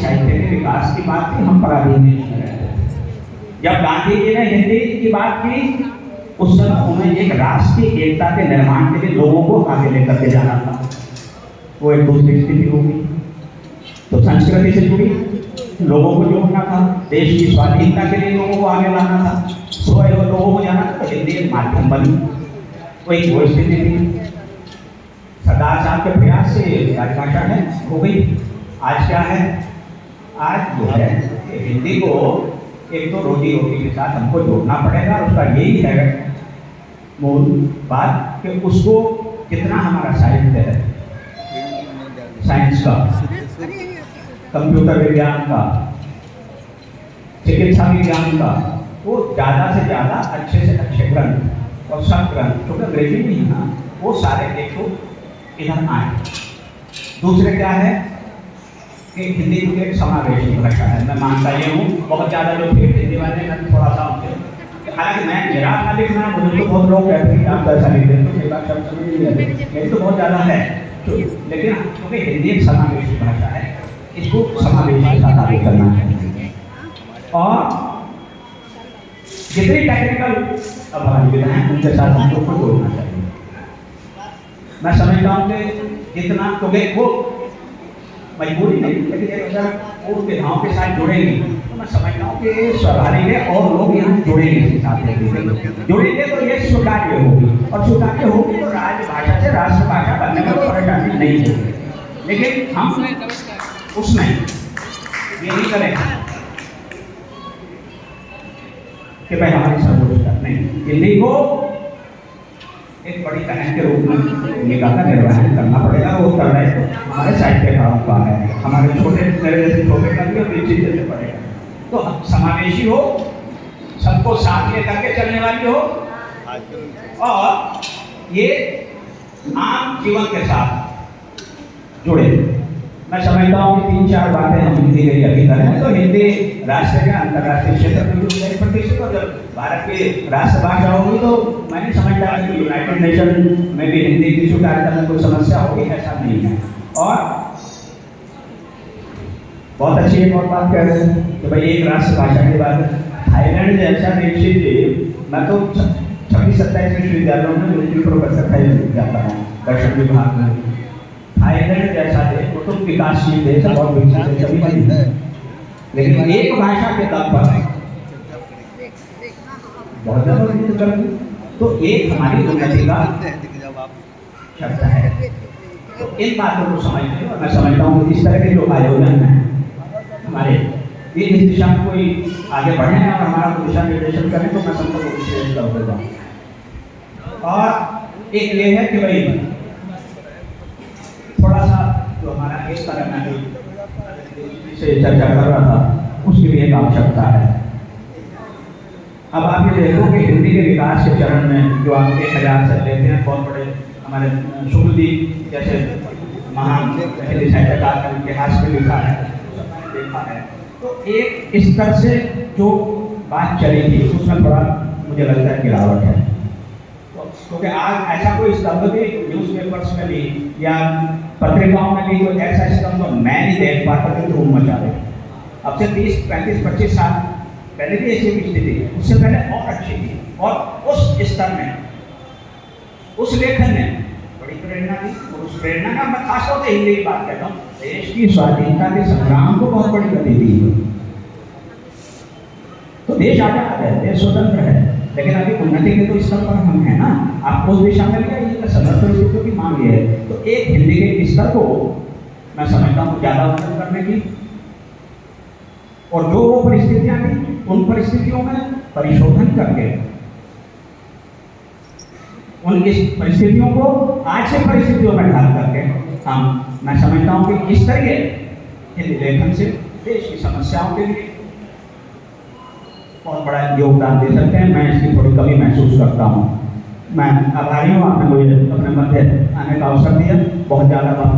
साहित्य के विकास की बात थी, हम पराधीन देश में रहते थे। जब गांधी जी ने हिंदी की बात की, उस समय उन्हें एक राष्ट्रीय एकता के निर्माण के लिए लोगों को आगे लेकर के जाना था। वो एक दूसरी स्थिति होगी, तो संस्कृति से जुड़ी लोगों को जोड़ना था, देश की स्वाधीनता के लिए लोगों को आगे लाना था, स्वयं लोगों को जाना था, तो हिंदी एक माध्यम बनी। वो एक वो स्थिति थी। सरदार साहब के प्रयास से राजभाषा है हो गई। आज क्या है? आज जो है हिंदी को एक तो रोजी रोटी के साथ हमको जोड़ना पड़ेगा। उसका यही है मूल बात कि उसको कितना हमारा साहित्य है, साइंस का, कंप्यूटर विज्ञान का, चिकित्सा विज्ञान का, वो ज़्यादा से ज़्यादा अच्छे से अच्छे ग्रंथ और सब ग्रंथ, क्योंकि अंग्रेजी भी है ना, वो सारे देखो इधर आए। दूसरे क्या है कि हिंदी की एक समावेशी भाषा है। मैं मानता ये हूँ, बहुत ज़्यादा लोग हिंदी वाले हैं थोड़ा सा उनसे, हालांकि मैं मेरा अपना लिखना, मुझे तो बहुत लोग कहते हैं आप ऐसा लिख देते हो, एक शब्द समझ नहीं आते, मेरी तो बहुत ज़्यादा है, लेकिन क्योंकि हिंदी एक समावेशी भाषा है, इसको समावेशी के साथ आगे करना चाहिए। और जितनी टेक्निकल अभाविकता है उनके साथ हमको जोड़ना चाहिए। मैं समझता हूँ कि जितना तो वो मजबूरी नहीं, लेकिन अगर वो विधाओं के साथ जुड़ेंगे तो मैं समझता हूँ कि स्वाभाविक है और लोग यहाँ जुड़ेंगे, इसके साथ जुड़ेंगे तो ये स्वीकार्य होगी, और स्वीकार्य होगी तो राजभाषा से राष्ट्रभाषा बनने में परेशानी नहीं होगी। लेकिन हम उसमें ये नहीं करें कि भाई हमारी सर्वोच्च नहीं, हिंदी को एक बड़ी बहन के रूप में भूमिका का निर्वहन करना पड़ेगा। वो कर रहे हैं तो हमारे साहित्यकारों का है, हमारे छोटे मेरे जैसे छोटे का भी विकसित जैसे पड़ेगा, तो समावेशी हो, सबको साथ लेकर के चलने वाली हो, और ये आम जीवन के साथ जुड़े। मैं समझता हूँ कि 3-4 बातें हम हिंदी के लिए अभी करें तो हिंदी राष्ट्रीय या अंतर्राष्ट्रीय क्षेत्र में भी प्रतिष्ठित, और जब भारत की राष्ट्रभाषा होगी तो मैं नहीं समझता कि यूनाइटेड नेशन में भी हिंदी की स्वीकार्यता में कोई समस्या होगी, ऐसा नहीं है। और बहुत अच्छी एक और बात कह रहे हैं कि भाई एक राष्ट्रभाषा के बाद थाईलैंड जैसा देश, मैं तो 26-27 विश्वविद्यालयों में मिलिट्री प्रोफेसर थाईलैंड जाता है दर्शन विभाग में। थाईलैंड जैसा देश वो तो विकासशील देश और विकसित देश अभी नहीं है, लेकिन एक भाषा के दम पर है बहुत ज़्यादा विकसित कर, तो एक हमारी उन्नति का शब्द है। तो इन बातों को समझते और मैं समझता हूँ इस तरह के जो आयोजन हैं हमारे, ये इस दिशा में कोई आगे बढ़े हैं और हमारा दिशा निर्देशन करें तो मैं समझता हूँ विशेष तौर पर जाऊँ। और एक ये है कि भाई थोड़ा सा जो हमारा इस तरह में से चर्चा कर रहा था उसकी भी एक आवश्यकता है। अब आप ये देखो कि हिंदी के विकास के चरण में जो आप 1000 से लेते हैं, बहुत बड़े हमारे शुभदीप जैसे महान हिंदी साहित्यकार का इतिहास में लिखा है, देखा है, तो एक स्तर से जो बात चली थी उसमें थोड़ा मुझे लगता है गिरावट है, क्योंकि आज ऐसा कोई स्तंभ भी न्यूज़पेपर्स में भी या पत्रिकाओं में भी कोई ऐसा स्तंभ मैं नहीं देख पाता कि धूम मचा रहे। अब से 30, 35, 25 साल पहले भी ऐसी स्थिति है, उससे पहले और अच्छी थी, और उस स्तर में उस लेखन ने बड़ी प्रेरणा दी, और उस प्रेरणा का मैं खासतौर से हिंदी की बात कहता हूँ, देश की स्वाधीनता के संग्राम को बहुत बड़ी गति दी। तो देश आजाद है, देश स्वतंत्र है, लेकिन अभी उन्नति के तो स्तर पर हम हैं ना, आप उस दिशा में भी समर्थ परिस्थितियों की मांग है। तो एक हिंदी के स्तर को मैं समझता हूँ ज़्यादा उन्नत करने की, और जो वो परिस्थितियाँ थी उन परिस्थितियों में परिशोधन करके उन इस परिस्थितियों को आज से परिस्थितियों में ढाल करके हम, मैं समझता हूँ कि इस तरह हिंदी लेखन से देश की समस्याओं के लिए बहुत बड़ा योगदान दे सकते हैं। मैं इसकी थोड़ी कमी महसूस करता हूँ। मैं आभारी हूँ, आपने मुझे अपने मध्य आने का अवसर दिया। बहुत ज़्यादा बात